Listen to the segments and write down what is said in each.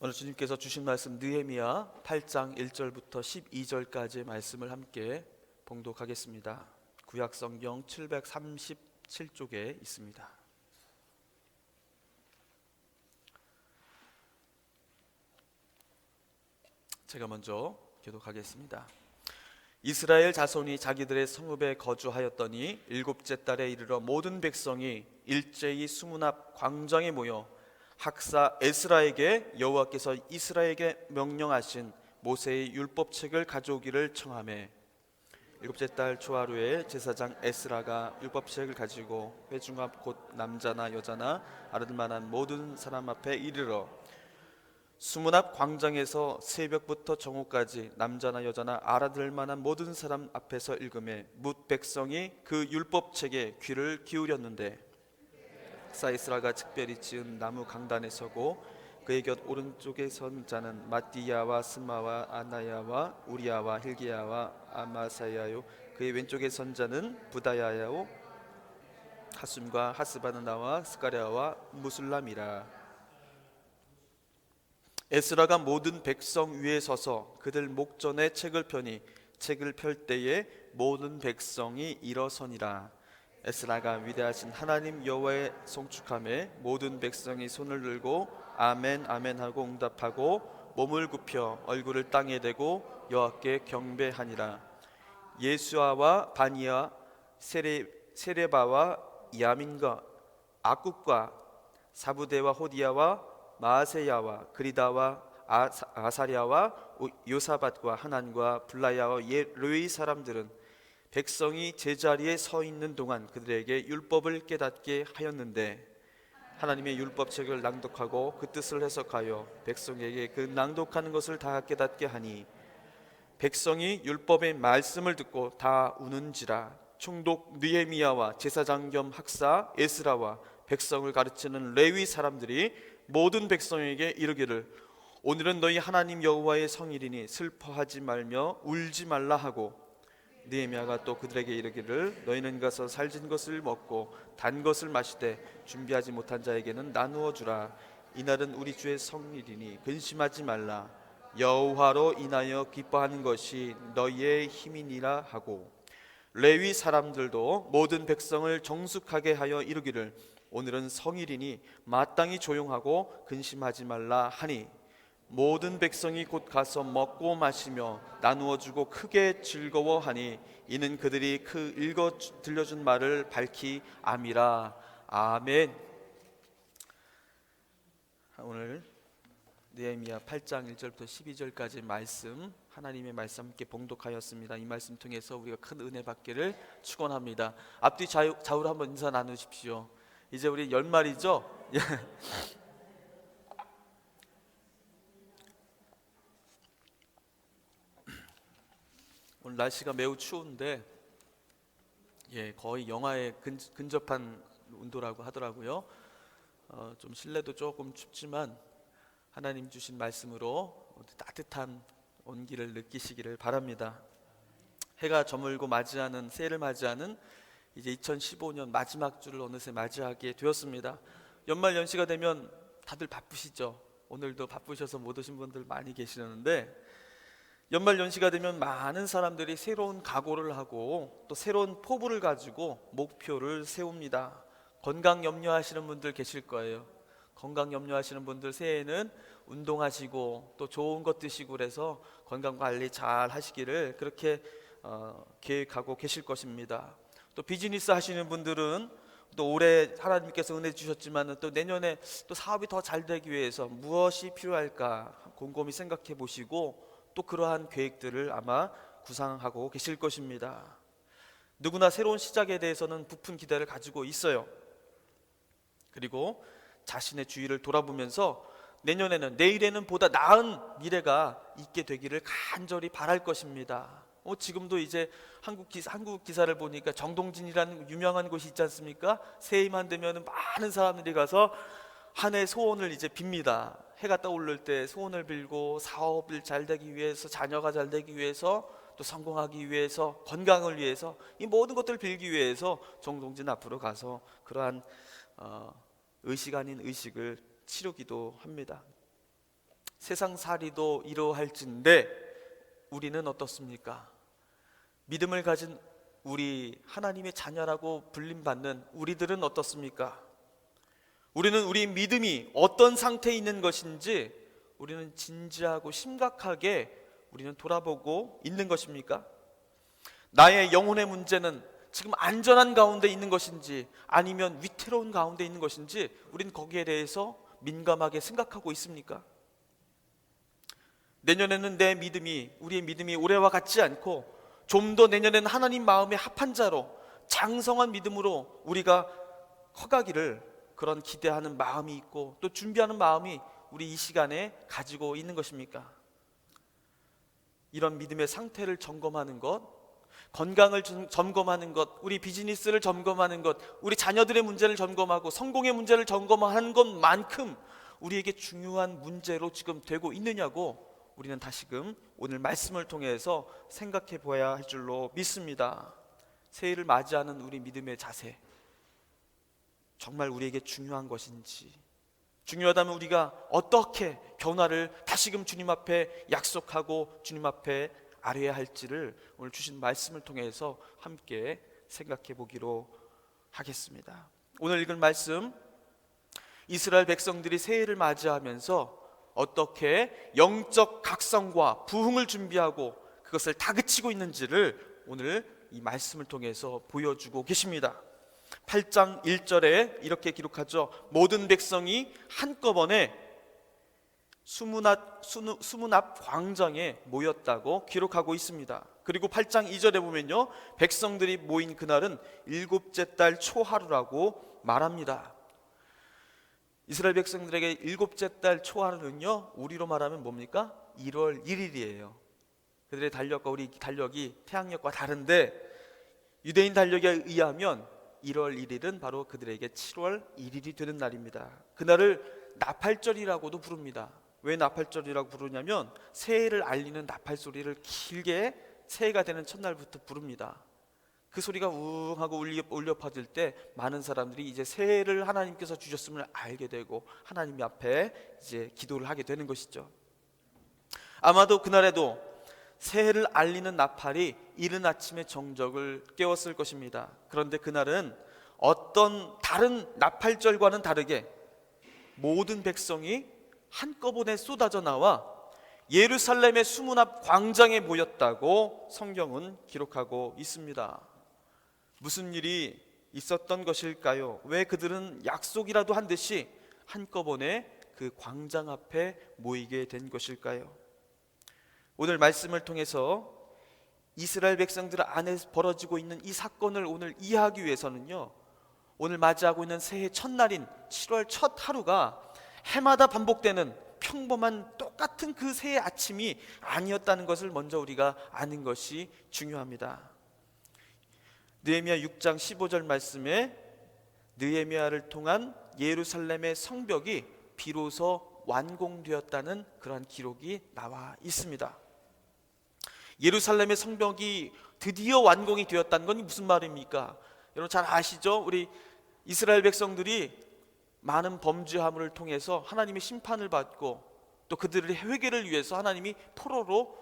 오늘 주님께서 주신 말씀 느헤미야 8장 1절부터 12절까지의 말씀을 함께 봉독하겠습니다. 구약성경 737쪽에 있습니다. 제가 먼저 교독하겠습니다. 이스라엘 자손이 자기들의 성읍에 거주하였더니 일곱째 달에 이르러 모든 백성이 일제히 수문 앞 광장에 모여 학사 에스라에게 여호와께서 이스라엘에게 명령하신 모세의 율법책을 가져오기를 청하매, 일곱째 달 초하루에 제사장 에스라가 율법책을 가지고 회중 앞 곧 남자나 여자나 알아들 만한 모든 사람 앞에 이르러 수문 앞 광장에서 새벽부터 정오까지 남자나 여자나 알아들 만한 모든 사람 앞에서 읽음에 뭇 백성이 그 율법책에 귀를 기울였는데, 사이스라가 특별히 지은 나무 강단에 서고 그의 곁 오른쪽에 선 자는 마띠야와 스마와 아나야와 우리야와 힐기야와 아마사야요, 그의 왼쪽에 선 자는 부다야요 하숨과 하스바나와 스가랴와 무술람이라. 에스라가 모든 백성 위에 서서 그들 목전에 책을 펴니 책을 펼 때에 모든 백성이 일어서니라. 에스라가 위대하신 하나님 여호와의 송축함에 모든 백성이 손을 들고 아멘 아멘 하고 응답하고 몸을 굽혀 얼굴을 땅에 대고 여호와께 경배하니라. 예수아와 바니아 세레바와 야민과 악굽과 사부대와 호디야와 마아세야와 그리다와 아사랴와 요사밧과 하난과 블라야와 레위 사람들은 백성이 제자리에 서 있는 동안 그들에게 율법을 깨닫게 하였는데, 하나님의 율법책을 낭독하고 그 뜻을 해석하여 백성에게 그 낭독하는 것을 다 깨닫게 하니, 백성이 율법의 말씀을 듣고 다 우는지라. 총독 느헤미야와 제사장 겸 학사 에스라와 백성을 가르치는 레위 사람들이 모든 백성에게 이르기를, 오늘은 너희 하나님 여호와의 성일이니 슬퍼하지 말며 울지 말라 하고, 느헤미야가 또 그들에게 이르기를, 너희는 가서 살진 것을 먹고 단 것을 마시되 준비하지 못한 자에게는 나누어 주라. 이날은 우리 주의 성일이니 근심하지 말라. 여호와로 인하여 기뻐하는 것이 너희의 힘이니라 하고, 레위 사람들도 모든 백성을 정숙하게 하여 이르기를, 오늘은 성일이니 마땅히 조용하고 근심하지 말라 하니, 모든 백성이 곧 가서 먹고 마시며 나누어 주고 크게 즐거워하니, 이는 그들이 그 읽어 들려준 말을 밝히 암이라. 아멘. 오늘 느헤미야 8장 1절부터 12절까지 말씀, 하나님의 말씀 함께 봉독하였습니다. 이 말씀 통해서 우리가 큰 은혜 받기를 축원합니다. 앞뒤 좌우로 한번 인사 나누십시오. 이제 우리 연말이죠? 오늘 날씨가 매우 추운데 거의 영하에 근접한 온도라고 하더라고요. 좀 실내도 조금 춥지만 하나님 주신 말씀으로 따뜻한 온기를 느끼시기를 바랍니다. 해가 저물고 맞이하는 새해를 맞이하는 이제 2015년 마지막 주를 어느새 맞이하게 되었습니다. 연말 연시가 되면 다들 바쁘시죠? 오늘도 바쁘셔서 못 오신 분들 많이 계시는데, 연말 연시가 되면 많은 사람들이 새로운 각오를 하고 또 새로운 포부를 가지고 목표를 세웁니다. 건강 염려하시는 분들 계실 거예요. 건강 염려하시는 분들 새해에는 운동하시고 또 좋은 것 드시고 그래서 건강 관리 잘 하시기를 그렇게 계획하고 계실 것입니다. 또 비즈니스 하시는 분들은 또 올해 하나님께서 은혜 주셨지만 또 내년에 또 사업이 더 잘 되기 위해서 무엇이 필요할까 곰곰이 생각해 보시고 또 그러한 계획들을 아마 구상하고 계실 것입니다. 누구나 새로운 시작에 대해서는 부푼 기대를 가지고 있어요. 그리고 자신의 주위를 돌아보면서 내년에는 보다 나은 미래가 있게 되기를 간절히 바랄 것입니다. 지금도 이제 한국 기사를 보니까 정동진이라는 유명한 곳이 있지 않습니까? 새해만 되면 많은 사람들이 가서 한 해 소원을 이제 빕니다. 해가 떠오를 때 소원을 빌고 사업을 잘 되기 위해서, 자녀가 잘 되기 위해서, 또 성공하기 위해서, 건강을 위해서, 이 모든 것들을 빌기 위해서 정동진 앞으로 가서 그러한 의식 아닌 의식을 치르기도 합니다. 세상살이도 이러할진데 우리는 어떻습니까? 믿음을 가진 우리 하나님의 자녀라고 불림받는 우리들은 어떻습니까? 우리는 우리 믿음이 어떤 상태에 있는 것인지 우리는 진지하고 심각하게 우리는 돌아보고 있는 것입니까? 나의 영혼의 문제는 지금 안전한 가운데 있는 것인지 아니면 위태로운 가운데 있는 것인지 우리는 거기에 대해서 민감하게 생각하고 있습니까? 내년에는 내 믿음이, 우리의 믿음이 올해와 같지 않고 좀 더 내년에는 하나님 마음에 합한 자로 장성한 믿음으로 우리가 커가기를 그런 기대하는 마음이 있고 또 준비하는 마음이 우리 이 시간에 가지고 있는 것입니까? 이런 믿음의 상태를 점검하는 것, 건강을 점검하는 것, 우리 비즈니스를 점검하는 것, 우리 자녀들의 문제를 점검하고 성공의 문제를 점검하는 것만큼 우리에게 중요한 문제로 지금 되고 있느냐고 우리는 다시금 오늘 말씀을 통해서 생각해 보아야 할 줄로 믿습니다. 새해를 맞이하는 우리 믿음의 자세, 정말 우리에게 중요한 것인지, 중요하다면 우리가 어떻게 변화를 다시금 주님 앞에 약속하고 주님 앞에 아뢰야 할지를 오늘 주신 말씀을 통해서 함께 생각해 보기로 하겠습니다. 오늘 읽은 말씀, 이스라엘 백성들이 새해를 맞이하면서 어떻게 영적 각성과 부흥을 준비하고 그것을 다그치고 있는지를 오늘 이 말씀을 통해서 보여주고 계십니다. 8장 1절에 이렇게 기록하죠. 모든 백성이 한꺼번에 수문 앞 광장에 모였다고 기록하고 있습니다. 그리고 8장 2절에 보면요, 백성들이 모인 그날은 일곱째 달 초하루라고 말합니다. 이스라엘 백성들에게 일곱째 달 초하루는요, 우리로 말하면 뭡니까? 1월 1일이에요. 그들의 달력과 우리 달력이 태양력과 다른데 유대인 달력에 의하면 1월 1일은 바로 그들에게 7월 1일이 되는 날입니다. 그날을 나팔절이라고도 부릅니다. 왜 나팔절이라고 부르냐면 새해를 알리는 나팔 소리를 길게 새해가 되는 첫날부터 부릅니다. 그 소리가 우웅하고 울려 퍼질 때 많은 사람들이 이제 새해를 하나님께서 주셨음을 알게 되고 하나님 앞에 이제 기도를 하게 되는 것이죠. 아마도 그날에도 새해를 알리는 나팔이 이른 아침의 정적을 깨웠을 것입니다. 그런데 그날은 어떤 다른 나팔절과는 다르게 모든 백성이 한꺼번에 쏟아져 나와 예루살렘의 수문 앞 광장에 모였다고 성경은 기록하고 있습니다. 무슨 일이 있었던 것일까요? 왜 그들은 약속이라도 한 듯이 한꺼번에 그 광장 앞에 모이게 된 것일까요? 오늘 말씀을 통해서 이스라엘 백성들 안에 벌어지고 있는 이 사건을 오늘 이해하기 위해서는요, 오늘 맞이하고 있는 새해 첫날인 7월 첫 하루가 해마다 반복되는 평범한 똑같은 그 새해 아침이 아니었다는 것을 먼저 우리가 아는 것이 중요합니다. 느헤미야 6장 15절 말씀에 느헤미야를 통한 예루살렘의 성벽이 비로소 완공되었다는 그러한 기록이 나와 있습니다. 예루살렘의 성벽이 드디어 완공이 되었다는 건 무슨 말입니까? 여러분 잘 아시죠? 우리 이스라엘 백성들이 많은 범죄함을 통해서 하나님의 심판을 받고 또 그들의 회개를 위해서 하나님이 포로로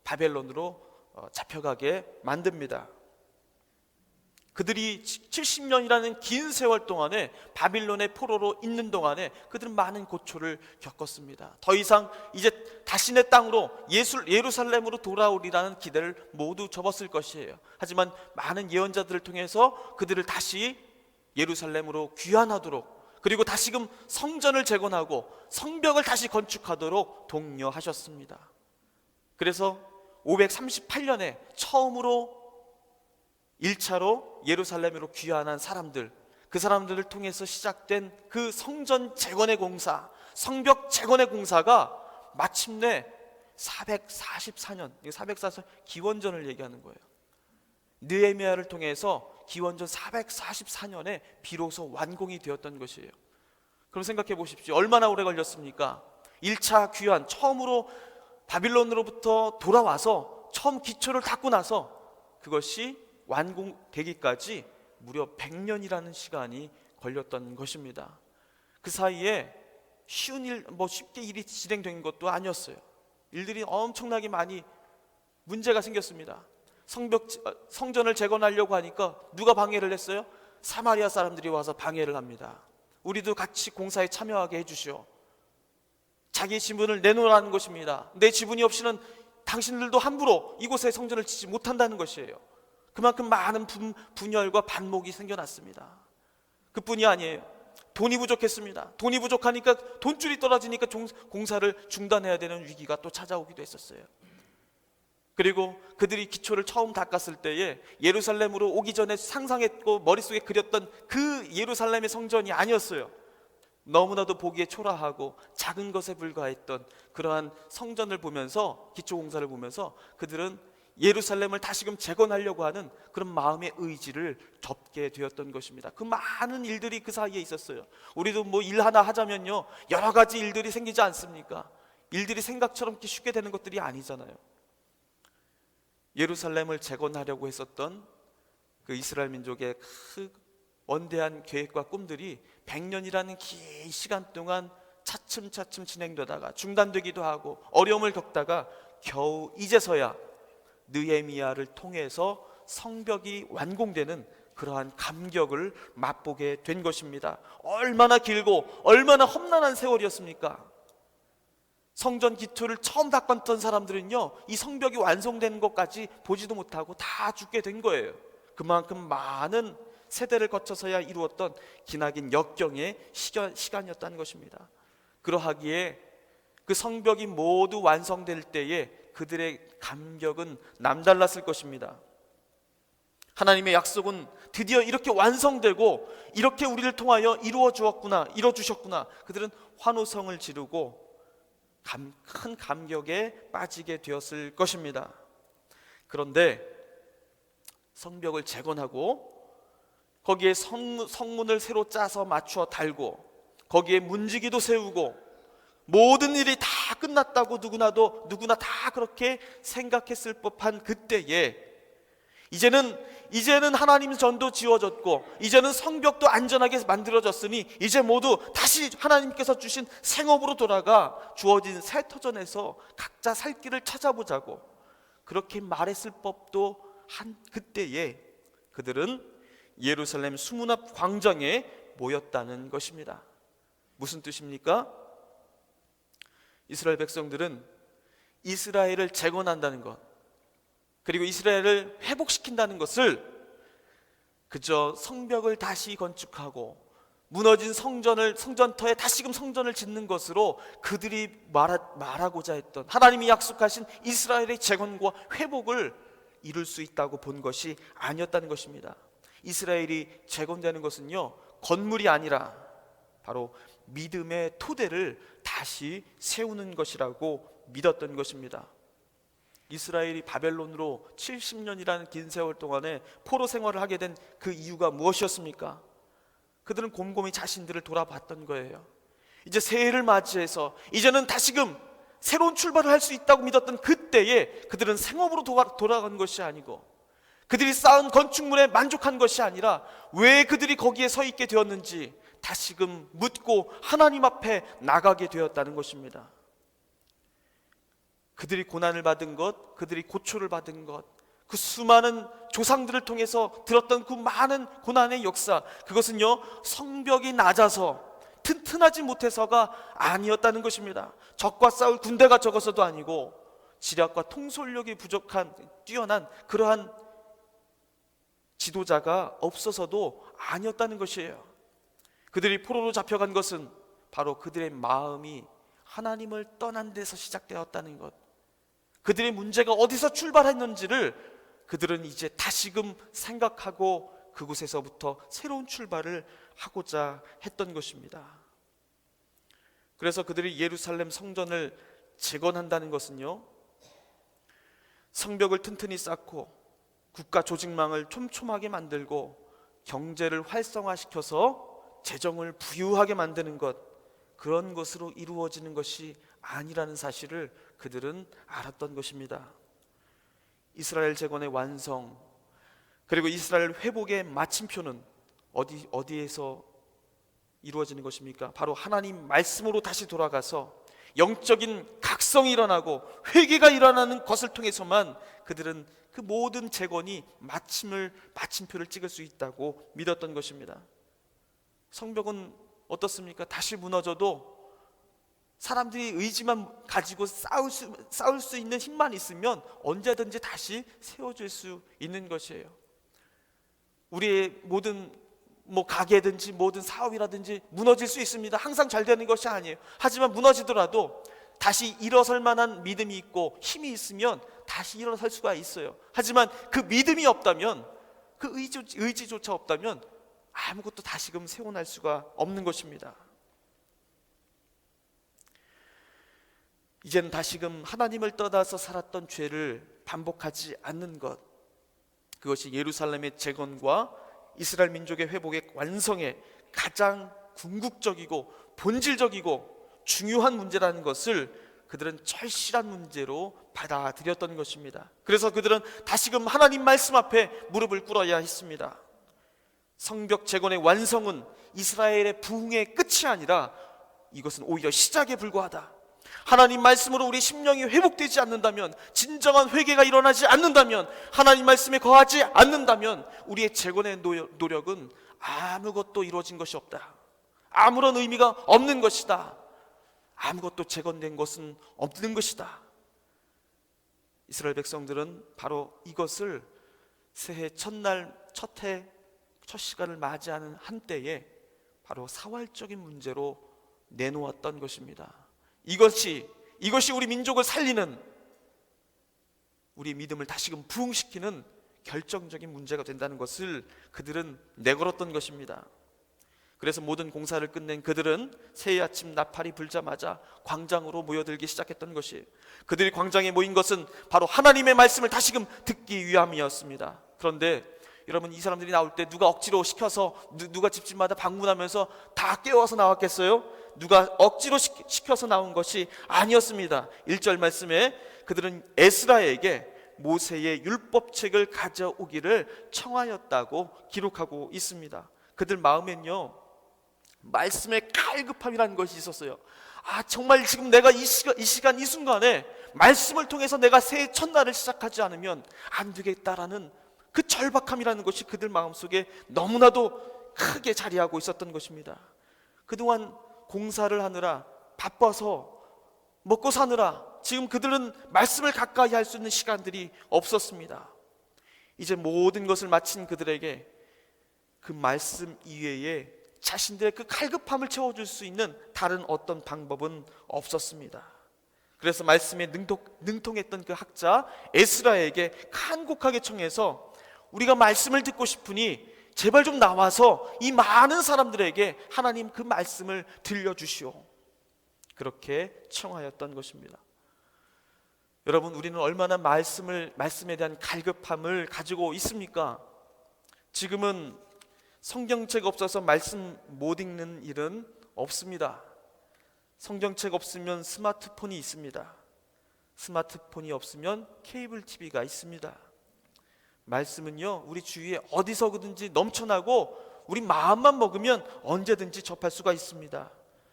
바벨론으로 잡혀가게 만듭니다. 그들이 70년이라는 긴 세월 동안에 바빌론의 포로로 있는 동안에 그들은 많은 고초를 겪었습니다. 더 이상 이제 자신의 땅으로 예루살렘으로 돌아오리라는 기대를 모두 접었을 것이에요. 하지만 많은 예언자들을 통해서 그들을 다시 예루살렘으로 귀환하도록, 그리고 다시금 성전을 재건하고 성벽을 다시 건축하도록 독려하셨습니다. 그래서 538년에 처음으로 1차로 예루살렘으로 귀환한 사람들, 그 사람들을 통해서 시작된 그 성전 재건의 공사, 성벽 재건의 공사가 마침내 444년, 444 기원전을 얘기하는 거예요. 느헤미야를 통해서 기원전 444년에 비로소 완공이 되었던 것이에요. 그럼 생각해 보십시오. 얼마나 오래 걸렸습니까? 1차 귀환, 처음으로 바빌론으로부터 돌아와서 처음 기초를 닦고 나서 그것이 완공되기까지 무려 100년이라는 시간이 걸렸던 것입니다. 그 사이에 쉬운 일, 쉽게 일이 진행된 것도 아니었어요. 일들이 엄청나게 많이 문제가 생겼습니다. 성전을 재건하려고 하니까 누가 방해를 했어요? 사마리아 사람들이 와서 방해를 합니다. 우리도 같이 공사에 참여하게 해주시오. 자기 지분을 내놓으라는 것입니다. 내 지분이 없이는 당신들도 함부로 이곳에 성전을 짓지 못한다는 것이에요. 그만큼 많은 분열과 반목이 생겨났습니다. 그뿐이 아니에요. 돈이 부족했습니다. 돈이 부족하니까 돈줄이 떨어지니까 공사를 중단해야 되는 위기가 또 찾아오기도 했었어요. 그리고 그들이 기초를 처음 닦았을 때에 예루살렘으로 오기 전에 상상했고 머릿속에 그렸던 그 예루살렘의 성전이 아니었어요. 너무나도 보기에 초라하고 작은 것에 불과했던 그러한 성전을 보면서, 기초 공사를 보면서 그들은 예루살렘을 다시금 재건하려고 하는 그런 마음의 의지를 접게 되었던 것입니다. 그 많은 일들이 그 사이에 있었어요. 우리도 일 하나 하자면요, 여러 가지 일들이 생기지 않습니까? 일들이 생각처럼 쉽게 되는 것들이 아니잖아요. 예루살렘을 재건하려고 했었던 그 이스라엘 민족의 그 원대한 계획과 꿈들이 100년이라는 긴 시간 동안 차츰차츰 진행되다가 중단되기도 하고 어려움을 겪다가 겨우 이제서야 느헤미야를 통해서 성벽이 완공되는 그러한 감격을 맛보게 된 것입니다. 얼마나 길고 얼마나 험난한 세월이었습니까? 성전 기초를 처음 닦았던 사람들은요, 이 성벽이 완성된 것까지 보지도 못하고 다 죽게 된 거예요. 그만큼 많은 세대를 거쳐서야 이루었던 기나긴 역경의 시간이었다는 것입니다. 그러하기에 그 성벽이 모두 완성될 때에 그들의 감격은 남달랐을 것입니다. 하나님의 약속은 드디어 이렇게 완성되고 이렇게 우리를 통하여 이루어주셨구나. 그들은 환호성을 지르고 큰 감격에 빠지게 되었을 것입니다. 그런데 성벽을 재건하고 거기에 성문을 새로 짜서 맞추어 달고 거기에 문지기도 세우고 모든 일이 다 끝났다고 누구나 다 그렇게 생각했을 법한 그때에 이제는 하나님 전도 지어졌고 이제는 성벽도 안전하게 만들어졌으니 이제 모두 다시 하나님께서 주신 생업으로 돌아가 주어진 새 터전에서 각자 살 길을 찾아보자고 그렇게 말했을 법도 한 그때에 그들은 예루살렘 수문 앞 광장에 모였다는 것입니다. 무슨 뜻입니까? 이스라엘 백성들은 이스라엘을 재건한다는 것, 그리고 이스라엘을 회복시킨다는 것을 그저 성벽을 다시 건축하고 무너진 성전터에 다시금 성전을 짓는 것으로 그들이 말하고자 했던 하나님이 약속하신 이스라엘의 재건과 회복을 이룰 수 있다고 본 것이 아니었다는 것입니다. 이스라엘이 재건되는 것은요, 건물이 아니라 바로 믿음의 토대를 다시 세우는 것이라고 믿었던 것입니다. 이스라엘이 바벨론으로 70년이라는 긴 세월 동안에 포로 생활을 하게 된 그 이유가 무엇이었습니까? 그들은 곰곰이 자신들을 돌아봤던 거예요. 이제 새해를 맞이해서 이제는 다시금 새로운 출발을 할 수 있다고 믿었던 그때에 그들은 생업으로 돌아간 것이 아니고 그들이 쌓은 건축물에 만족한 것이 아니라 왜 그들이 거기에 서 있게 되었는지 다시금 묻고 하나님 앞에 나가게 되었다는 것입니다. 그들이 고난을 받은 것, 그들이 고초를 받은 것, 그 수많은 조상들을 통해서 들었던 그 많은 고난의 역사, 그것은요, 성벽이 낮아서 튼튼하지 못해서가 아니었다는 것입니다. 적과 싸울 군대가 적어서도 아니고 지략과 통솔력이 부족한 뛰어난 그러한 지도자가 없어서도 아니었다는 것이에요. 그들이 포로로 잡혀간 것은 바로 그들의 마음이 하나님을 떠난 데서 시작되었다는 것, 그들의 문제가 어디서 출발했는지를 그들은 이제 다시금 생각하고 그곳에서부터 새로운 출발을 하고자 했던 것입니다. 그래서 그들이 예루살렘 성전을 재건한다는 것은요, 성벽을 튼튼히 쌓고 국가 조직망을 촘촘하게 만들고 경제를 활성화시켜서 재정을 부유하게 만드는 것, 그런 것으로 이루어지는 것이 아니라는 사실을 그들은 알았던 것입니다. 이스라엘 재건의 완성, 그리고 이스라엘 회복의 마침표는 어디에서 이루어지는 것입니까? 바로 하나님 말씀으로 다시 돌아가서 영적인 각성이 일어나고 회개가 일어나는 것을 통해서만 그들은 그 모든 재건이 마침표를 찍을 수 있다고 믿었던 것입니다. 성벽은 어떻습니까? 다시 무너져도 사람들이 의지만 가지고 싸울 수 있는 힘만 있으면 언제든지 다시 세워질 수 있는 것이에요. 우리의 모든 가게든지 모든 사업이라든지 무너질 수 있습니다. 항상 잘 되는 것이 아니에요. 하지만 무너지더라도 다시 일어설 만한 믿음이 있고 힘이 있으면 다시 일어설 수가 있어요. 하지만 그 믿음이 없다면, 그 의지조차 없다면 아무것도 다시금 세워날 수가 없는 것입니다. 이제는 다시금 하나님을 떠나서 살았던 죄를 반복하지 않는 것, 그것이 예루살렘의 재건과 이스라엘 민족의 회복의 완성의 가장 궁극적이고 본질적이고 중요한 문제라는 것을 그들은 절실한 문제로 받아들였던 것입니다. 그래서 그들은 다시금 하나님 말씀 앞에 무릎을 꿇어야 했습니다. 성벽 재건의 완성은 이스라엘의 부흥의 끝이 아니라 이것은 오히려 시작에 불과하다. 하나님 말씀으로 우리 심령이 회복되지 않는다면, 진정한 회개가 일어나지 않는다면, 하나님 말씀에 거하지 않는다면 우리의 재건의 노력은 아무것도 이루어진 것이 없다. 아무런 의미가 없는 것이다. 아무것도 재건된 것은 없는 것이다. 이스라엘 백성들은 바로 이것을 새해 첫날, 첫 시간을 맞이하는 한때에 바로 사활적인 문제로 내놓았던 것입니다. 이것이 우리 민족을 살리는, 우리 믿음을 다시금 부흥시키는 결정적인 문제가 된다는 것을 그들은 내걸었던 것입니다. 그래서 모든 공사를 끝낸 그들은 새해 아침 나팔이 불자마자 광장으로 모여들기 시작했던 것이에요. 그들이 광장에 모인 것은 바로 하나님의 말씀을 다시금 듣기 위함이었습니다. 그런데 여러분, 이 사람들이 나올 때 누가 억지로 시켜서, 누가 집집마다 방문하면서 다 깨워서 나왔겠어요? 누가 억지로 시켜서 나온 것이 아니었습니다. 1절 말씀에 그들은 에스라에게 모세의 율법책을 가져오기를 청하였다고 기록하고 있습니다. 그들 마음엔요, 말씀의 갈급함이라는 것이 있었어요. 정말 지금 내가 이 시간 이 순간에 말씀을 통해서 내가 새해 첫날을 시작하지 않으면 안 되겠다라는 그 절박함이라는 것이 그들 마음속에 너무나도 크게 자리하고 있었던 것입니다. 그동안 공사를 하느라 바빠서 먹고 사느라 지금 그들은 말씀을 가까이 할 수 있는 시간들이 없었습니다. 이제 모든 것을 마친 그들에게 그 말씀 이외에 자신들의 그 갈급함을 채워줄 수 있는 다른 어떤 방법은 없었습니다. 그래서 말씀에 능통했던 그 학자 에스라에게 간곡하게 청해서 우리가 말씀을 듣고 싶으니 제발 좀 나와서 이 많은 사람들에게 하나님 그 말씀을 들려주시오. 그렇게 청하였던 것입니다. 여러분, 우리는 얼마나 말씀에 대한 갈급함을 가지고 있습니까? 지금은 성경책 없어서 말씀 못 읽는 일은 없습니다. 성경책 없으면 스마트폰이 있습니다. 스마트폰이 없으면 케이블 TV가 있습니다. 말씀은요, 우리 주위에 어디서든지 넘쳐나고 우리 마음만 먹으면 언제든지 접할 수가 있습니다.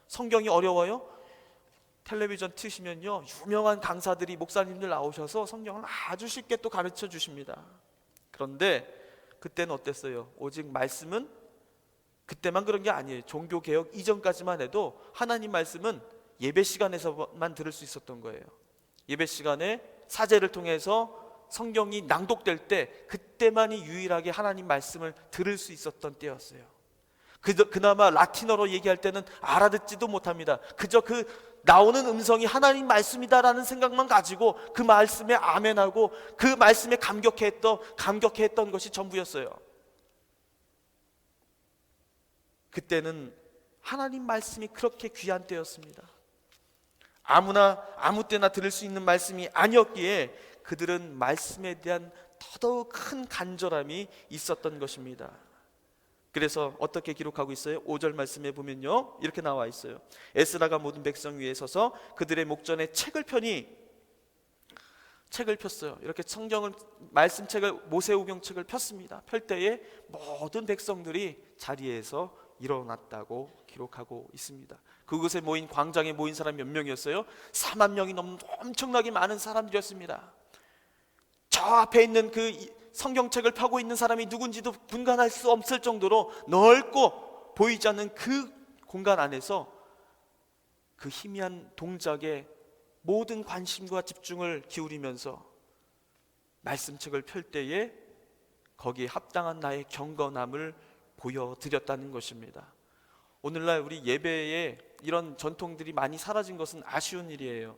성경이 어려워요? 텔레비전 트시면요, 유명한 강사들이, 목사님들 나오셔서 성경을 아주 쉽게 또 가르쳐 주십니다. 그런데 그때는 어땠어요? 오직 말씀은 그때만 그런 게 아니에요. 종교개혁 이전까지만 해도 하나님 말씀은 예배 시간에서만 들을 수 있었던 거예요. 예배 시간에 사제를 통해서 성경이 낭독될 때 그때만이 유일하게 하나님 말씀을 들을 수 있었던 때였어요. 그나마 라틴어로 얘기할 때는 알아듣지도 못합니다. 그저 그 나오는 음성이 하나님 말씀이다라는 생각만 가지고 그 말씀에 아멘하고 그 말씀에 감격했던 것이 전부였어요. 그때는 하나님 말씀이 그렇게 귀한 때였습니다. 아무나 아무 때나 들을 수 있는 말씀이 아니었기에 그들은 말씀에 대한 더더욱 큰 간절함이 있었던 것입니다. 그래서 어떻게 기록하고 있어요? 5절 말씀에 보면요, 이렇게 나와 있어요. 에스라가 모든 백성 위에 서서 그들의 목전에 책을 폈어요. 이렇게 성경을, 말씀책을, 모세우경책을 폈습니다. 펼 때에 모든 백성들이 자리에서 일어났다고 기록하고 있습니다. 그곳에 모인 광장에 모인 사람이 몇 명이었어요? 4만 명이 넘는 엄청나게 많은 사람들이었습니다. 저 앞에 있는 그 성경책을 펴고 있는 사람이 누군지도 분간할 수 없을 정도로 넓고 보이지 않는 그 공간 안에서 그 희미한 동작에 모든 관심과 집중을 기울이면서 말씀책을 펼 때에 거기에 합당한 나의 경건함을 보여드렸다는 것입니다. 오늘날 우리 예배에 이런 전통들이 많이 사라진 것은 아쉬운 일이에요.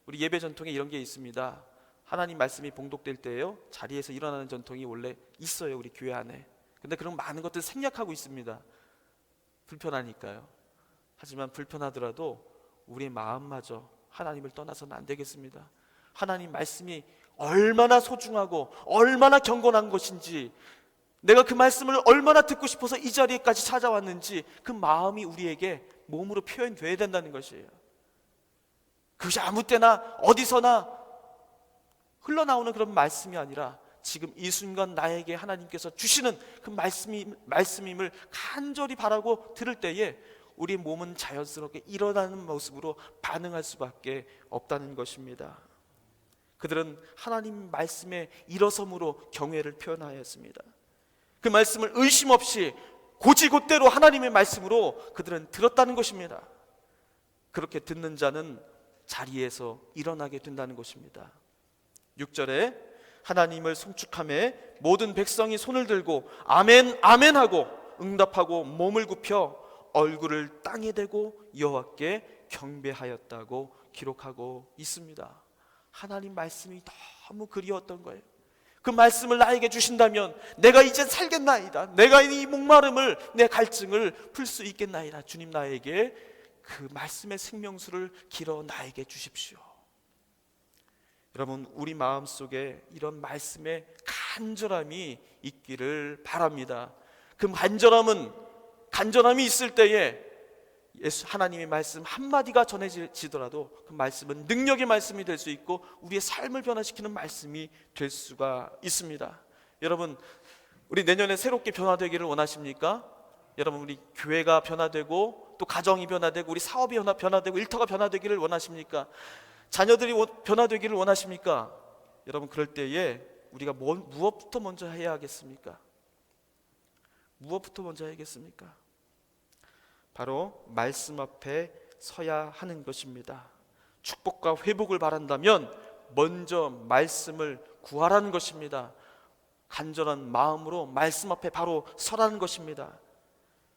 우리 예배 전통에 이런 게 있습니다. 하나님 말씀이 봉독될 때에요, 자리에서 일어나는 전통이 원래 있어요, 우리 교회 안에. 근데 그런 많은 것들 생략하고 있습니다. 불편하니까요. 하지만 불편하더라도 우리의 마음마저 하나님을 떠나서는 안 되겠습니다. 하나님 말씀이 얼마나 소중하고 얼마나 경건한 것인지, 내가 그 말씀을 얼마나 듣고 싶어서 이 자리에까지 찾아왔는지 그 마음이 우리에게 몸으로 표현되어야 된다는 것이에요. 그것이 아무 때나 어디서나 흘러나오는 그런 말씀이 아니라 지금 이 순간 나에게 하나님께서 주시는 그 말씀임을 간절히 바라고 들을 때에 우리의 몸은 자연스럽게 일어나는 모습으로 반응할 수밖에 없다는 것입니다. 그들은 하나님 말씀에 일어섬으로 경외를 표현하였습니다. 그 말씀을 의심 없이 곧이곧대로 하나님의 말씀으로 그들은 들었다는 것입니다. 그렇게 듣는 자는 자리에서 일어나게 된다는 것입니다. 6절에 하나님을 송축하매 모든 백성이 손을 들고 아멘 아멘 하고 응답하고 몸을 굽혀 얼굴을 땅에 대고 여호와께 경배하였다고 기록하고 있습니다. 하나님 말씀이 너무 그리웠던 거예요. 그 말씀을 나에게 주신다면 내가 이제 살겠나이다. 내가 이 목마름을, 내 갈증을 풀 수 있겠나이다. 주님, 나에게 그 말씀의 생명수를 길어 나에게 주십시오. 여러분, 우리 마음속에 이런 말씀의 간절함이 있기를 바랍니다. 그 간절함이 있을 때에 예수 하나님의 말씀 한마디가 전해지더라도 그 말씀은 능력의 말씀이 될 수 있고 우리의 삶을 변화시키는 말씀이 될 수가 있습니다. 여러분, 우리 내년에 새롭게 변화되기를 원하십니까? 여러분, 우리 교회가 변화되고 또 가정이 변화되고 우리 사업이 변화되고 일터가 변화되기를 원하십니까? 자녀들이 변화되기를 원하십니까? 여러분, 그럴 때에 우리가 무엇부터 먼저 해야 하겠습니까? 무엇부터 먼저 해야겠습니까? 바로 말씀 앞에 서야 하는 것입니다. 축복과 회복을 바란다면 먼저 말씀을 구하라는 것입니다. 간절한 마음으로 말씀 앞에 바로 서라는 것입니다.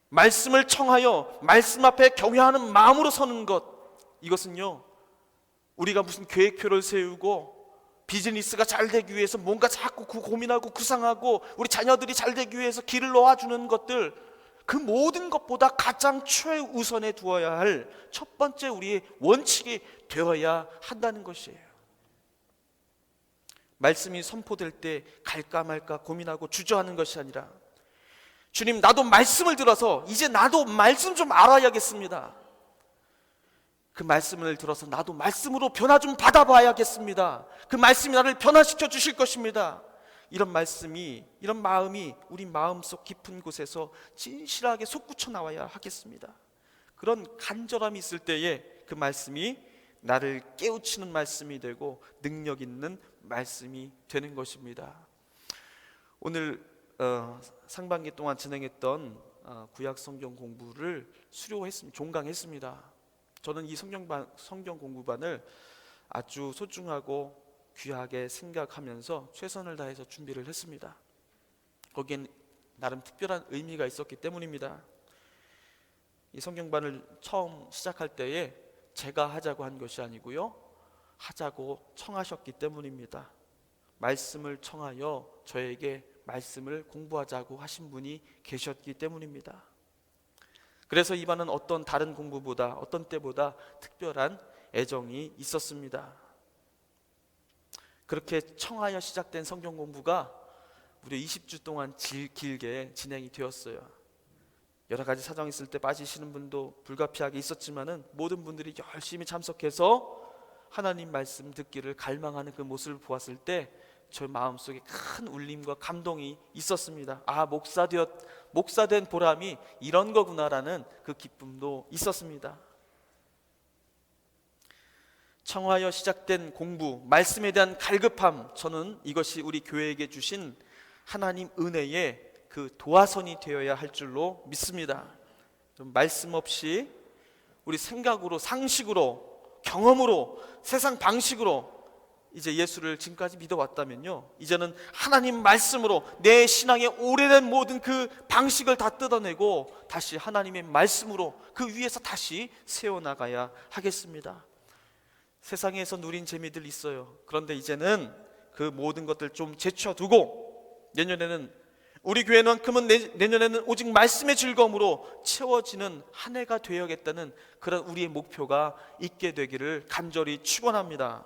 말씀을 청하여 말씀 앞에 경외하는 마음으로 서는 것, 이것은요, 우리가 무슨 계획표를 세우고 비즈니스가 잘 되기 위해서 뭔가 자꾸 고민하고 구상하고 우리 자녀들이 잘 되기 위해서 길을 놓아주는 것들, 그 모든 것보다 가장 최우선에 두어야 할 첫 번째 우리의 원칙이 되어야 한다는 것이에요. 말씀이 선포될 때 갈까 말까 고민하고 주저하는 것이 아니라, 주님, 나도 말씀을 들어서 이제 나도 말씀 좀 알아야겠습니다. 그 말씀을 들어서 나도 말씀으로 변화 좀 받아봐야겠습니다. 그 말씀이 나를 변화시켜 주실 것입니다. 이런 말씀이, 이런 마음이 우리 마음속 깊은 곳에서 진실하게 솟구쳐 나와야 하겠습니다. 그런 간절함이 있을 때에 그 말씀이 나를 깨우치는 말씀이 되고 능력 있는 말씀이 되는 것입니다. 오늘 상반기 동안 진행했던 구약 성경 공부를 수료했습니다. 종강했습니다. 저는 이 성경 공부반을 아주 소중하고 귀하게 생각하면서 최선을 다해서 준비를 했습니다. 거기엔 나름 특별한 의미가 있었기 때문입니다. 이 성경반을 처음 시작할 때에 제가 하자고 한 것이 아니고요, 하자고 청하셨기 때문입니다. 말씀을 청하여 저에게 말씀을 공부하자고 하신 분이 계셨기 때문입니다. 그래서 이 반은 어떤 다른 공부보다, 어떤 때보다 특별한 애정이 있었습니다. 그렇게 청하여 시작된 성경 공부가 무려 20주 동안 길게 진행이 되었어요. 여러 가지 사정이 있을 때 빠지시는 분도 불가피하게 있었지만은 모든 분들이 열심히 참석해서 하나님 말씀 듣기를 갈망하는 그 모습을 보았을 때 저 마음속에 큰 울림과 감동이 있었습니다. 아, 목사된 보람이 이런 거구나라는 그 기쁨도 있었습니다. 청하여 시작된 공부, 말씀에 대한 갈급함, 저는 이것이 우리 교회에게 주신 하나님 은혜의 그 도화선이 되어야 할 줄로 믿습니다. 말씀 없이 우리 생각으로, 상식으로, 경험으로, 세상 방식으로 이제 예수를 지금까지 믿어왔다면요, 이제는 하나님 말씀으로 내 신앙의 오래된 모든 그 방식을 다 뜯어내고 다시 하나님의 말씀으로 그 위에서 다시 세워나가야 하겠습니다. 세상에서 누린 재미들 있어요. 그런데 이제는 그 모든 것들 좀 제쳐두고 내년에는 우리 교회만큼은 내년에는 오직 말씀의 즐거움으로 채워지는 한 해가 되어야겠다는 그런 우리의 목표가 있게 되기를 간절히 축원합니다.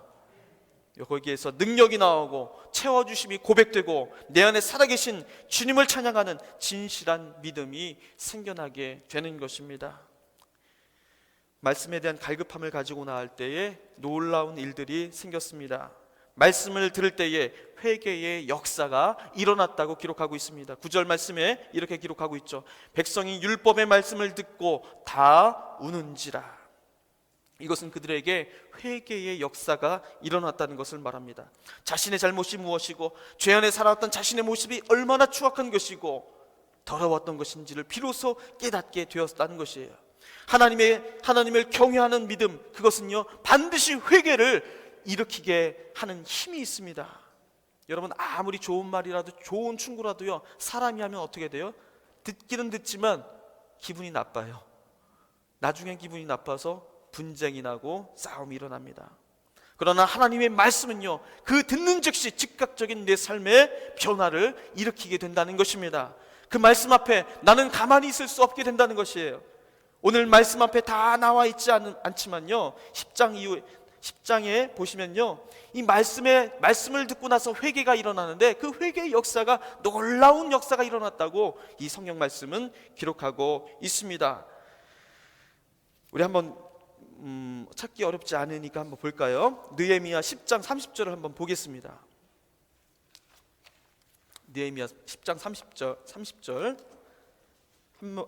거기에서 능력이 나오고 채워주심이 고백되고 내 안에 살아계신 주님을 찬양하는 진실한 믿음이 생겨나게 되는 것입니다. 말씀에 대한 갈급함을 가지고 나갈 때에 놀라운 일들이 생겼습니다. 말씀을 들을 때에 회개의 역사가 일어났다고 기록하고 있습니다. 9절 말씀에 이렇게 기록하고 있죠. 백성이 율법의 말씀을 듣고 다 우는지라. 이것은 그들에게 회개의 역사가 일어났다는 것을 말합니다. 자신의 잘못이 무엇이고 죄 안에 살아왔던 자신의 모습이 얼마나 추악한 것이고 더러웠던 것인지를 비로소 깨닫게 되었다는 것이에요. 하나님을 경외하는 믿음, 그것은요 반드시 회개를 일으키게 하는 힘이 있습니다. 여러분, 아무리 좋은 말이라도, 좋은 충고라도요, 사람이 하면 어떻게 돼요? 듣기는 듣지만 기분이 나빠요. 나중엔 기분이 나빠서 분쟁이 나고 싸움이 일어납니다. 그러나 하나님의 말씀은요, 그 듣는 즉시 즉각적인 내 삶의 변화를 일으키게 된다는 것입니다. 그 말씀 앞에 나는 가만히 있을 수 없게 된다는 것이에요. 오늘 말씀 앞에 다 나와 있지 않지만요, 10장에 보시면요, 이 말씀을 듣고 나서 회개가 일어나는데 그 회개의 역사가, 놀라운 역사가 일어났다고 이 성경 말씀은 기록하고 있습니다. 우리 한번 찾기 어렵지 않으니까 한번 볼까요? 느헤미야 10장 30절을 한번 보겠습니다. 느헤미야 10장 30절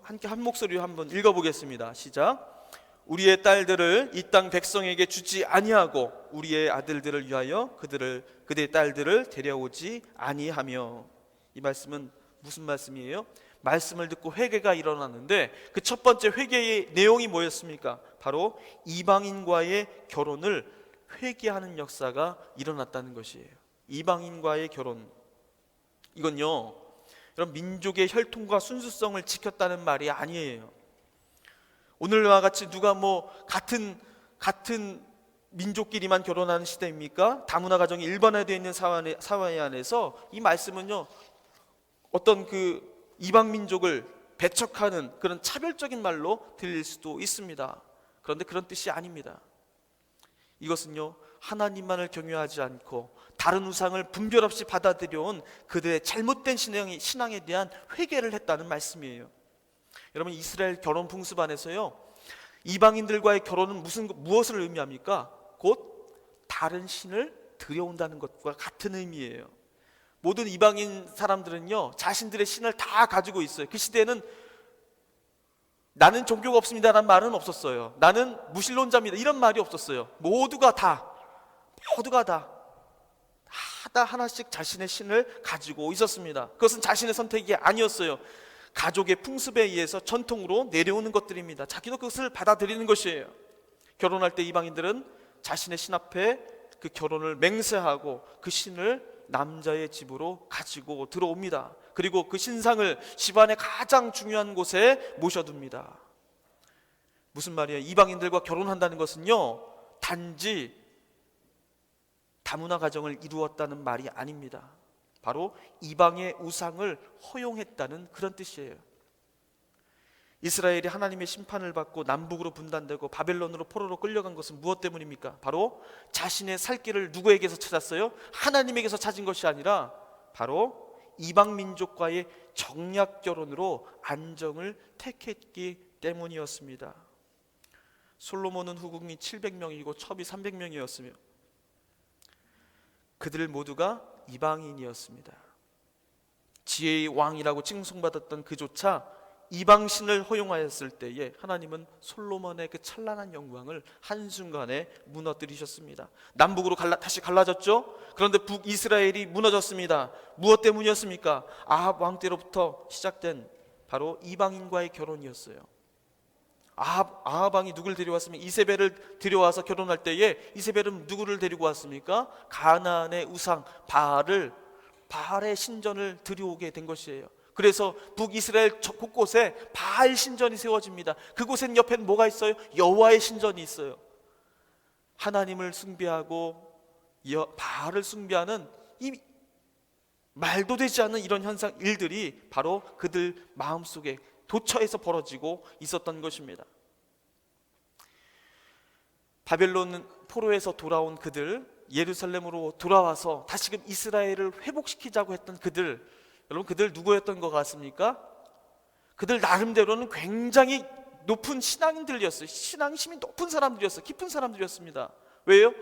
함께 한 목소리로 한번 읽어보겠습니다. 시작. 우리의 딸들을 이 땅 백성에게 주지 아니하고 우리의 아들들을 위하여 그들의 딸들을 데려오지 아니하며. 이 말씀은 무슨 말씀이에요? 말씀을 듣고 회개가 일어났는데 그 첫 번째 회개의 내용이 뭐였습니까? 바로 이방인과의 결혼을 회개하는 역사가 일어났다는 것이에요. 이방인과의 결혼, 이건요, 여러분, 민족의 혈통과 순수성을 지켰다는 말이 아니에요. 오늘과 같이 누가 같은 민족끼리만 결혼하는 시대입니까? 다문화 가정이 일반화되어 있는 사회 안에서 이 말씀은요, 어떤 그 이방 민족을 배척하는 그런 차별적인 말로 들릴 수도 있습니다. 그런데 그런 뜻이 아닙니다. 이것은요, 하나님만을 경외하지 않고 다른 우상을 분별 없이 받아들여온 그들의 잘못된 신앙에 대한 회개를 했다는 말씀이에요. 여러분, 이스라엘 결혼 풍습 안에서요, 이방인들과의 결혼은 무엇을 의미합니까? 곧 다른 신을 들여온다는 것과 같은 의미예요. 모든 이방인 사람들은요, 자신들의 신을 다 가지고 있어요. 그 시대에는 나는 종교가 없습니다라는 말은 없었어요. 나는 무신론자입니다 이런 말이 없었어요. 모두가 다 하나씩 자신의 신을 가지고 있었습니다. 그것은 자신의 선택이 아니었어요. 가족의 풍습에 의해서 전통으로 내려오는 것들입니다. 자기도 그것을 받아들이는 것이에요. 결혼할 때 이방인들은 자신의 신 앞에 그 결혼을 맹세하고 그 신을 남자의 집으로 가지고 들어옵니다. 그리고 그 신상을 집안의 가장 중요한 곳에 모셔둡니다. 무슨 말이에요? 이방인들과 결혼한다는 것은요, 단지 다문화 가정을 이루었다는 말이 아닙니다. 바로 이방의 우상을 허용했다는 그런 뜻이에요. 이스라엘이 하나님의 심판을 받고 남북으로 분단되고 바벨론으로 포로로 끌려간 것은 무엇 때문입니까? 바로 자신의 살 길을 누구에게서 찾았어요? 하나님에게서 찾은 것이 아니라 바로 이방 민족과의 정략 결혼으로 안정을 택했기 때문이었습니다. 솔로몬은 후궁이 700명이고 첩이 300명이었으며 그들 모두가 이방인이었습니다. 지혜의 왕이라고 칭송받았던 그조차 이방신을 허용하였을 때에 하나님은 솔로몬의 그 찬란한 영광을 한순간에 무너뜨리셨습니다. 남북으로 다시 갈라졌죠. 그런데 북이스라엘이 무너졌습니다. 무엇 때문이었습니까? 아합 왕 때로부터 시작된 바로 이방인과의 결혼이었어요. 아합 왕이 누구를 데려왔습니까? 이세벨을 데려와서 결혼할 때에 이세벨은 누구를 데리고 왔습니까? 가나안의 우상 바알의 신전을 들여오게 된 것이에요. 그래서 북이스라엘 곳곳에 바알 신전이 세워집니다. 그곳엔 옆엔 뭐가 있어요? 여호와의 신전이 있어요. 하나님을 숭배하고 바알을 숭배하는 이 말도 되지 않는 이런 일들이 바로 그들 마음속에 도처에서 벌어지고 있었던 것입니다. 바벨론 포로에서 돌아온 그들, 예루살렘으로 돌아와서 다시금 이스라엘을 회복시키자고 했던 그들, 여러분 그들 누구였던 것 같습니까? 그들 나름대로는 굉장히 높은 신앙인들이었어요. 신앙심이 높은 사람들이었어요. 깊은 사람들이었습니다. 왜요?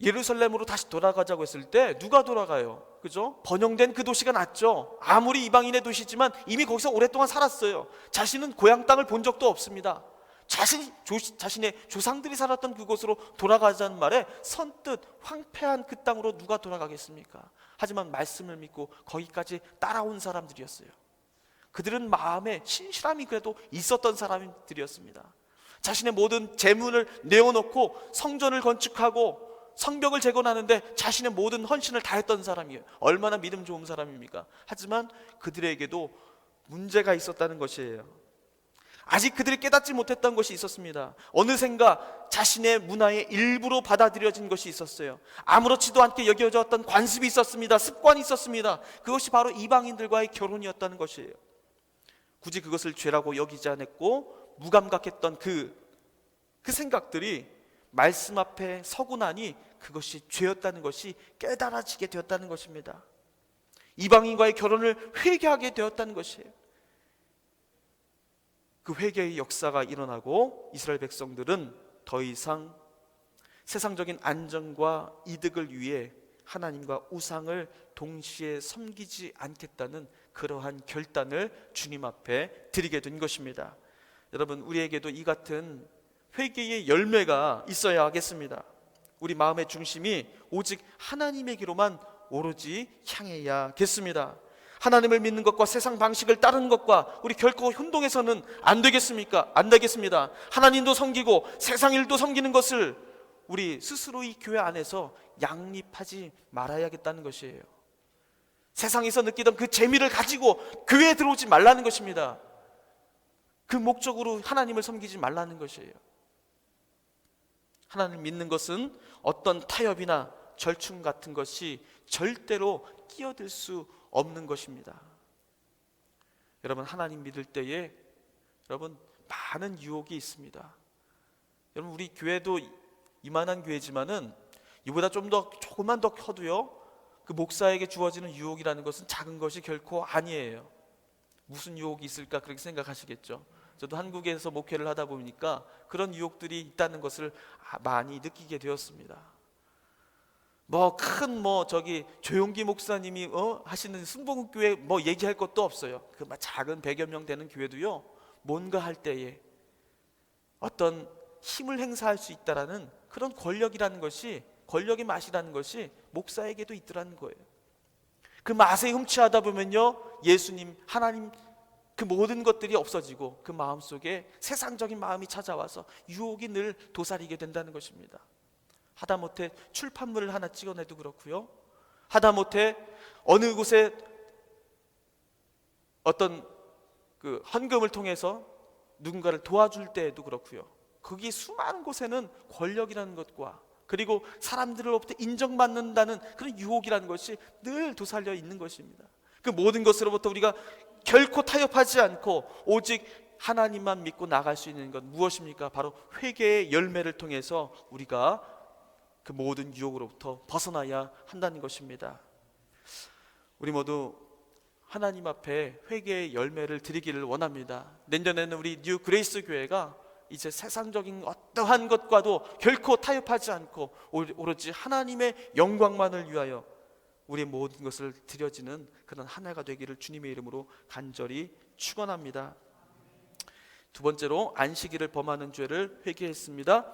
예루살렘으로 다시 돌아가자고 했을 때 누가 돌아가요? 그죠? 번영된 그 도시가 낫죠. 아무리 이방인의 도시지만 이미 거기서 오랫동안 살았어요. 자신은 고향 땅을 본 적도 없습니다. 자신의 조상들이 살았던 그곳으로 돌아가자는 말에 선뜻 황폐한 그 땅으로 누가 돌아가겠습니까? 하지만 말씀을 믿고 거기까지 따라온 사람들이었어요. 그들은 마음에 신실함이 그래도 있었던 사람들이었습니다. 자신의 모든 재물을 내어놓고 성전을 건축하고 성벽을 재건하는데 자신의 모든 헌신을 다했던 사람이에요. 얼마나 믿음 좋은 사람입니까? 하지만 그들에게도 문제가 있었다는 것이에요. 아직 그들이 깨닫지 못했던 것이 있었습니다. 어느샌가 자신의 문화의 일부로 받아들여진 것이 있었어요. 아무렇지도 않게 여겨졌던 관습이 있었습니다. 습관이 있었습니다. 그것이 바로 이방인들과의 결혼이었다는 것이에요. 굳이 그것을 죄라고 여기지 않았고 무감각했던 그 생각들이 말씀 앞에 서고 나니 그것이 죄였다는 것이 깨달아지게 되었다는 것입니다. 이방인과의 결혼을 회개하게 되었다는 것이에요. 그 회개의 역사가 일어나고 이스라엘 백성들은 더 이상 세상적인 안정과 이득을 위해 하나님과 우상을 동시에 섬기지 않겠다는 그러한 결단을 주님 앞에 드리게 된 것입니다. 여러분, 우리에게도 이 같은 회개의 열매가 있어야 하겠습니다. 우리 마음의 중심이 오직 하나님에게로만 오로지 향해야겠습니다. 하나님을 믿는 것과 세상 방식을 따르는 것과 우리 결코 혼동해서는 안 되겠습니까? 안 되겠습니다. 하나님도 섬기고 세상 일도 섬기는 것을 우리 스스로 이 교회 안에서 양립하지 말아야겠다는 것이에요. 세상에서 느끼던 그 재미를 가지고 교회에 들어오지 말라는 것입니다. 그 목적으로 하나님을 섬기지 말라는 것이에요. 하나님 믿는 것은 어떤 타협이나 절충 같은 것이 절대로 끼어들 수 없는 것입니다. 여러분, 하나님 믿을 때에 여러분 많은 유혹이 있습니다. 여러분, 우리 교회도 이만한 교회지만은 이보다 조금만 더 커도요, 그 목사에게 주어지는 유혹이라는 것은 작은 것이 결코 아니에요. 무슨 유혹이 있을까 그렇게 생각하시겠죠. 저도 한국에서 목회를 하다 보니까 그런 유혹들이 있다는 것을 많이 느끼게 되었습니다. 조용기 목사님이 하시는 순복음교회 얘기할 것도 없어요. 그 작은 100여 명 되는 교회도요, 뭔가 할 때에 어떤 힘을 행사할 수 있다라는 그런 권력의 맛이라는 것이 목사에게도 있더라는 거예요. 그 맛에 흠취하다 보면요, 예수님, 하나님 그 모든 것들이 없어지고 그 마음속에 세상적인 마음이 찾아와서 유혹이 늘 도사리게 된다는 것입니다. 하다못해 출판물을 하나 찍어내도 그렇고요, 하다못해 어느 곳에 어떤 그 헌금을 통해서 누군가를 도와줄 때에도 그렇고요, 거기 수많은 곳에는 권력이라는 것과 그리고 사람들로부터 인정받는다는 그런 유혹이라는 것이 늘 도사려 있는 것입니다. 그 모든 것으로부터 우리가 결코 타협하지 않고 오직 하나님만 믿고 나갈 수 있는 것 무엇입니까? 바로 회개의 열매를 통해서 우리가 그 모든 유혹으로부터 벗어나야 한다는 것입니다. 우리 모두 하나님 앞에 회개의 열매를 드리기를 원합니다. 내년에는 우리 뉴 그레이스 교회가 이제 세상적인 어떠한 것과도 결코 타협하지 않고 오로지 하나님의 영광만을 위하여 우리의 모든 것을 드려지는 그런 한 해가 되기를 주님의 이름으로 간절히 축원합니다. 두 번째로 안식일을 범하는 죄를 회개했습니다.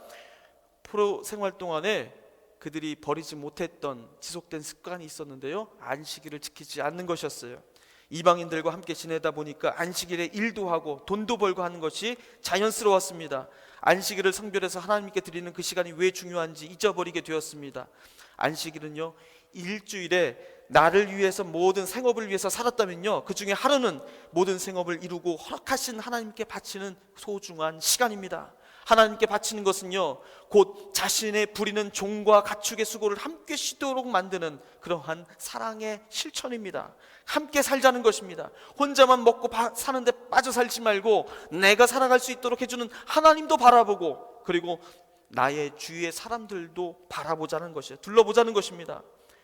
포로 생활 동안에 그들이 버리지 못했던 지속된 습관이 있었는데요, 안식일을 지키지 않는 것이었어요. 이방인들과 함께 지내다 보니까 안식일에 일도 하고 돈도 벌고 하는 것이 자연스러웠습니다. 안식일을 성별해서 하나님께 드리는 그 시간이 왜 중요한지 잊어버리게 되었습니다. 안식일은요, 일주일에 나를 위해서 모든 생업을 위해서 살았다면요, 그 중에 하루는 모든 생업을 이루고 허락하신 하나님께 바치는 소중한 시간입니다. 하나님께 바치는 것은요, 곧 자신의 부리는 종과 가축의 수고를 함께 쉬도록 만드는 그러한 사랑의 실천입니다. 함께 살자는 것입니다. 혼자만 먹고 사는데 빠져 살지 말고 내가 살아갈 수 있도록 해주는 하나님도 바라보고, 그리고 나의 주위의 사람들도 바라보자는 것이에요. 둘러보자는 것입니다.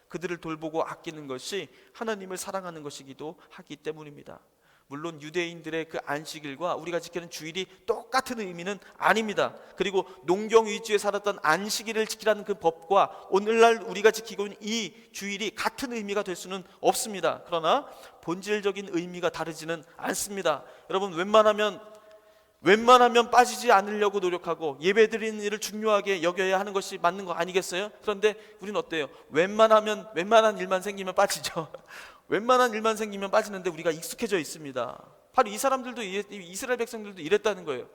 그들을 돌보고 아끼는 것이 하나님을 사랑하는 것이기도 하기 때문입니다. 물론 유대인들의 그 안식일과 우리가 지키는 주일이 똑같은 의미는 아닙니다. 그리고 농경 위주에 살았던 안식일을 지키라는 그 법과 오늘날 우리가 지키고 있는 이 주일이 같은 의미가 될 수는 없습니다. 그러나 본질적인 의미가 다르지는 않습니다. 여러분, 웬만하면 빠지지 않으려고 노력하고 예배드리는 일을 중요하게 여겨야 하는 것이 맞는 거 아니겠어요? 그런데 우리는 어때요? 웬만한 일만 생기면 빠지죠. 웬만한 일만 생기면 빠지는데 우리가 익숙해져 있습니다. 바로 이 사람들도, 이스라엘 백성들도 이랬다는 거예요.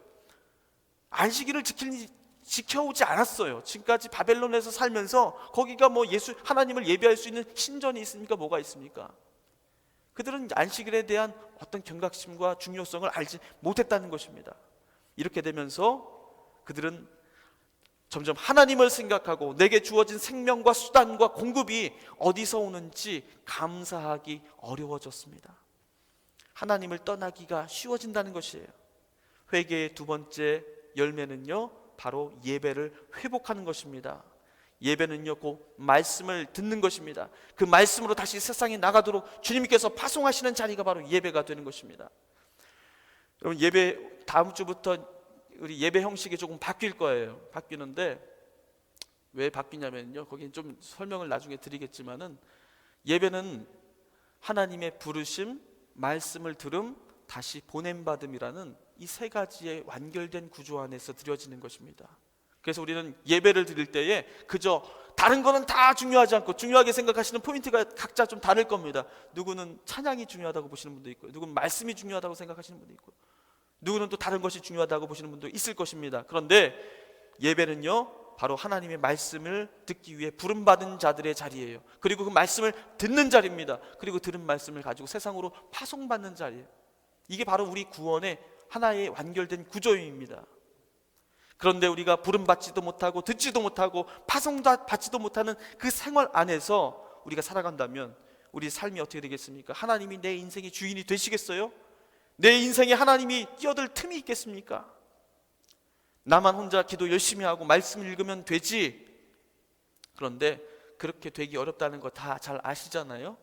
안식일을 지켜오지 않았어요. 지금까지 바벨론에서 살면서 거기가 뭐 하나님을 예배할 수 있는 신전이 있습니까? 뭐가 있습니까? 그들은 안식일에 대한 어떤 경각심과 중요성을 알지 못했다는 것입니다. 이렇게 되면서 그들은 점점 하나님을 생각하고 내게 주어진 생명과 수단과 공급이 어디서 오는지 감사하기 어려워졌습니다. 하나님을 떠나기가 쉬워진다는 것이에요. 회개의 두 번째 열매는요, 바로 예배를 회복하는 것입니다. 예배는요, 곧 말씀을 듣는 것입니다. 그 말씀으로 다시 세상에 나가도록 주님께서 파송하시는 자리가 바로 예배가 되는 것입니다. 여러분, 예배 다음 주부터 우리 예배 형식이 조금 바뀔 거예요. 바뀌는데 왜 바뀌냐면요, 거기는 좀 설명을 나중에 드리겠지만은, 예배는 하나님의 부르심, 말씀을 들음, 다시 보냄받음이라는 이 세 가지의 완결된 구조 안에서 드려지는 것입니다. 그래서 우리는 예배를 드릴 때에 그저 다른 거는 다 중요하지 않고, 중요하게 생각하시는 포인트가 각자 좀 다를 겁니다. 누구는 찬양이 중요하다고 보시는 분도 있고요, 누구는 말씀이 중요하다고 생각하시는 분도 있고요, 누구는 또 다른 것이 중요하다고 보시는 분도 있을 것입니다. 그런데 예배는요, 바로 하나님의 말씀을 듣기 위해 부름받은 자들의 자리예요. 그리고 그 말씀을 듣는 자리입니다. 그리고 들은 말씀을 가지고 세상으로 파송받는 자리예요. 이게 바로 우리 구원의 하나의 완결된 구조입니다. 그런데 우리가 부름받지도 못하고 듣지도 못하고 파송받지도 못하는 그 생활 안에서 우리가 살아간다면 우리 삶이 어떻게 되겠습니까? 하나님이 내 인생의 주인이 되시겠어요? 내 인생에 하나님이 끼어들 틈이 있겠습니까? 나만 혼자 기도 열심히 하고 말씀 읽으면 되지. 그런데 그렇게 되기 어렵다는 거 다 잘 아시잖아요.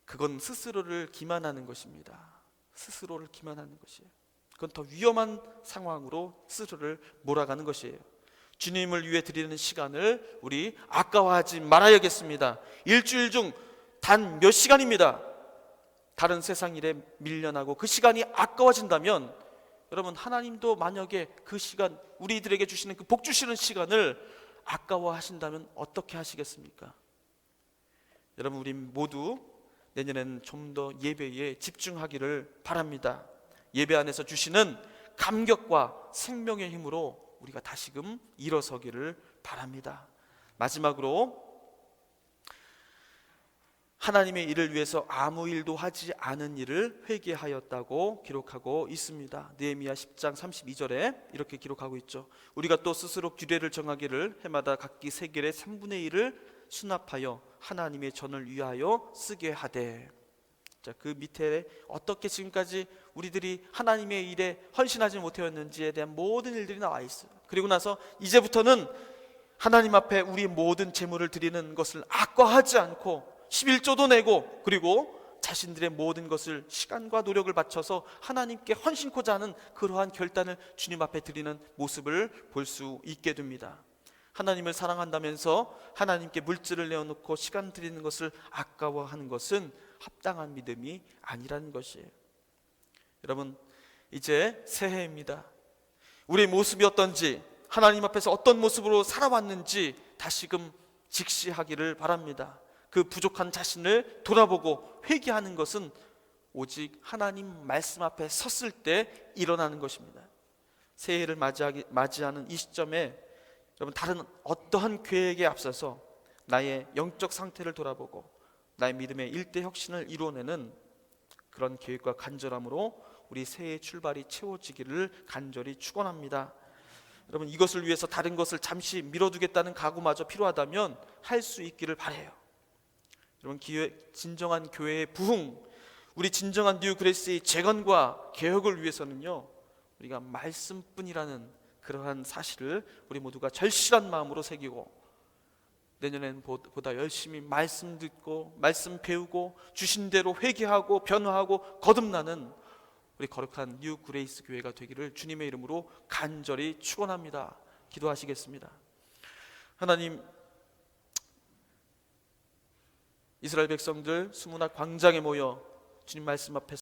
그건 스스로를 기만하는 것입니다. 스스로를 기만하는 것이에요. 그건 더 위험한 상황으로 스스로를 몰아가는 것이에요. 주님을 위해 드리는 시간을 우리 아까워하지 말아야겠습니다. 일주일 중 단 몇 시간입니다. 다른 세상 일에 밀려나고 그 시간이 아까워진다면, 여러분, 하나님도 만약에 그 시간, 우리들에게 주시는 그 복 주시는 시간을 아까워하신다면 어떻게 하시겠습니까? 여러분, 우리 모두 내년에는 좀 더 예배에 집중하기를 바랍니다. 예배 안에서 주시는 감격과 생명의 힘으로 우리가 다시금 일어서기를 바랍니다. 마지막으로, 하나님의 일을 위해서 아무 일도 하지 않은 일을 회개하였다고 기록하고 있습니다. 느헤미야 10장 32절에 이렇게 기록하고 있죠. 우리가 또 스스로 규례를 정하기를 해마다 각기 세겔의 3분의 1을 수납하여 하나님의 전을 위하여 쓰게 하되. 자, 그 밑에 어떻게 지금까지 우리들이 하나님의 일에 헌신하지 못하였는지에 대한 모든 일들이 나와 있어요. 그리고 나서 이제부터는 하나님 앞에 우리 모든 재물을 드리는 것을 아까워하지 않고 11조도 내고, 그리고 자신들의 모든 것을 시간과 노력을 바쳐서 하나님께 헌신코자 하는 그러한 결단을 주님 앞에 드리는 모습을 볼 수 있게 됩니다. 하나님을 사랑한다면서 하나님께 물질을 내어놓고 시간 드리는 것을 아까워하는 것은 합당한 믿음이 아니라는 것이에요. 여러분, 이제 새해입니다. 우리의 모습이 어떤지, 하나님 앞에서 어떤 모습으로 살아왔는지 다시금 직시하기를 바랍니다. 그 부족한 자신을 돌아보고 회개하는 것은 오직 하나님 말씀 앞에 섰을 때 일어나는 것입니다. 새해를 맞이하는 이 시점에 여러분, 다른 어떠한 계획에 앞서서 나의 영적 상태를 돌아보고 나의 믿음의 일대 혁신을 이루어내는 그런 계획과 간절함으로 우리 새해 출발이 채워지기를 간절히 축원합니다. 여러분, 이것을 위해서 다른 것을 잠시 미뤄두겠다는 각오마저 필요하다면 할 수 있기를 바라요. 여러분, 진정한 교회의 부흥, 우리 진정한 뉴 그레이스의 재건과 개혁을 위해서는요, 우리가 말씀뿐이라는 그러한 사실을 우리 모두가 절실한 마음으로 새기고 내년엔 보다 열심히 말씀 듣고 말씀 배우고 주신 대로 회개하고 변화하고 거듭나는 우리 거룩한 뉴 그레이스 교회가 되기를 주님의 이름으로 간절히 축원합니다. 기도하시겠습니다. 하나님, 이스라엘 백성들 수문학 광장에 모여 주님 말씀 앞에